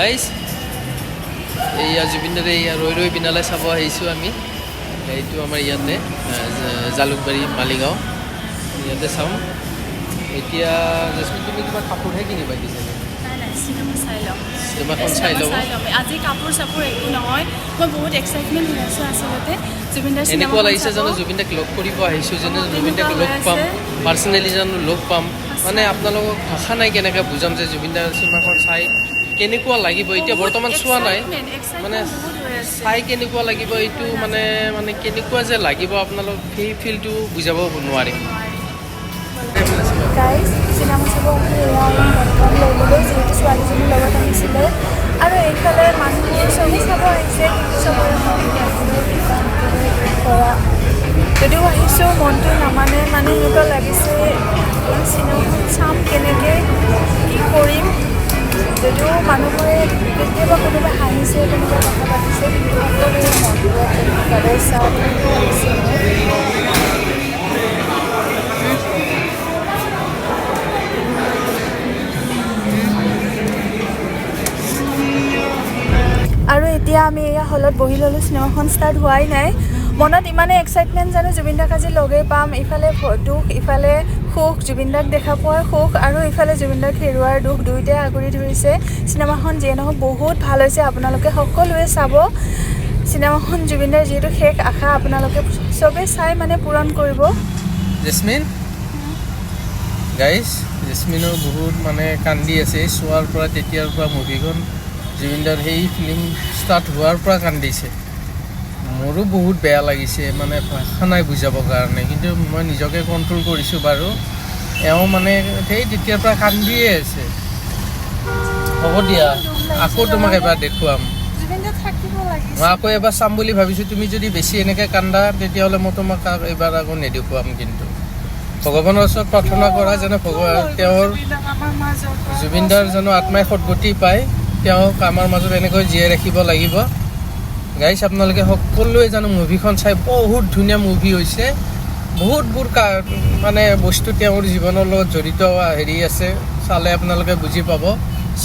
Guys এইয়া জুবিনদাৰে এইয়া ৰৈ বিনালৈ চাব আহিছোঁ আমি। এইটো আমাৰ ইয়াতে জালুকবাৰী মালিগাঁও ইয়াতে চাওঁ। এতিয়া জেচমিন তুমি কিবা কাপোৰহে কিনিবা কিজানি? চিনেমাখন চাই ল'ব। আজি কাপোৰ চাপোৰ একো নহয়, মই বহুত এক্সাইটমেণ্ট হৈ আছোঁ আচলতে। জুবিনদাৰ এনেকুৱা লাগিছে জানো জুবিনদাক লগ কৰিব আহিছোঁ, যেনে জুবিনদাক লগ পাম, পাৰ্চনেলি জানো লগ পাম। মানে আপোনালোকক ভাষা নাই কেনেকৈ বুজাম যে জুবিনদাৰ চিনেমাখন চাই কেনেকুৱা লাগিব। এতিয়া বৰ্তমান চোৱা নাই, মানে চাই কেনেকুৱা লাগিব এইটো মানে কেনেকুৱা যে লাগিব আপোনালোক সেই ফিলটো বুজাব নোৱাৰিম। চিনেমা চাব লৈ যিহেতু ছোৱালীজনীৰ লগত আহিছিলে, আৰু এইফালে মানুহবোৰ চবেই চাব আহিছে, চবৰে কৰা যদিও আহিছোঁ মনটো নামানে, মানে এনেকুৱা লাগিছে চিনেমাখন চাম কেনেকৈ, কি কৰিম। যদিও মানুহবোৰে কেতিয়াবা কোনোবাই হাঁহিছে, কোনোবাই কথা পাতিছে, কিন্তু সকলোৰে মনবোৰত সদায় চাম আৰু এতিয়া আমি এয়া হলত বহি ল'লোঁ। চিনেমাখন ষ্টাৰ্ট হোৱাই নাই, মনত ইমানেই এক্সাইটমেণ্ট জানো জুবিনদাক আজি লগেই পাম। ইফালে দুখ, ইফালে সুখ, জুবিনদাক দেখা পোৱাৰ সুখ আৰু ইফালে জুবিনদাক হেৰুৱাৰ দুখ, দুয়োটাই আগুৰি ধৰিছে। চিনেমাখন যিয়ে নহওক বহুত ভাল হৈছে, আপোনালোকে সকলোৱে চাব। চিনেমাখন জুবিনদাৰ যিহেতু শেষ আশা, আপোনালোকে চবেই চাই মানে পূৰণ কৰিব। জেচমিন গাইজ, জেচমিনৰ বহুত মানে কান্দি আছে চোৱাৰ পৰা, তেতিয়াৰ পৰা মুভিখন জুবিনদাৰ সেই ফিল্ম ষ্টাৰ্ট হোৱাৰ পৰা কান্দিছে। মোৰো বহুত বেয়া লাগিছে, মানে ভাষা নাই বুজাবৰ কাৰণে, কিন্তু মই নিজকে কণ্ট্ৰল কৰিছোঁ বাৰু। এওঁ মানে সেই তেতিয়াৰ পৰা কান্দিয়ে আছে। হ'ব দিয়া, আকৌ তোমাক এবাৰ দেখুৱাম। মই আকৌ এবাৰ চাম বুলি ভাবিছোঁ। তুমি যদি বেছি এনেকৈ কান্দা তেতিয়াহ'লে মই তোমাক এইবাৰ আকৌ নেদেখুৱাম। কিন্তু ভগৱানৰ ওচৰত প্ৰাৰ্থনা কৰা যেনে তেওঁৰ জুবিনদাৰ জানো আত্মাই সদগতি পায়, তেওঁক আমাৰ মাজত এনেকৈ জীয়াই ৰাখিব লাগিব। গাইজ আপোনালোকে সকলোৱে জানো মুভিখন চাই, বহুত ধুনীয়া মুভি হৈছে। বহুতবোৰ মানে বস্তু তেওঁৰ জীৱনৰ লগত জড়িত হেৰি আছে, চালে আপোনালোকে বুজি পাব।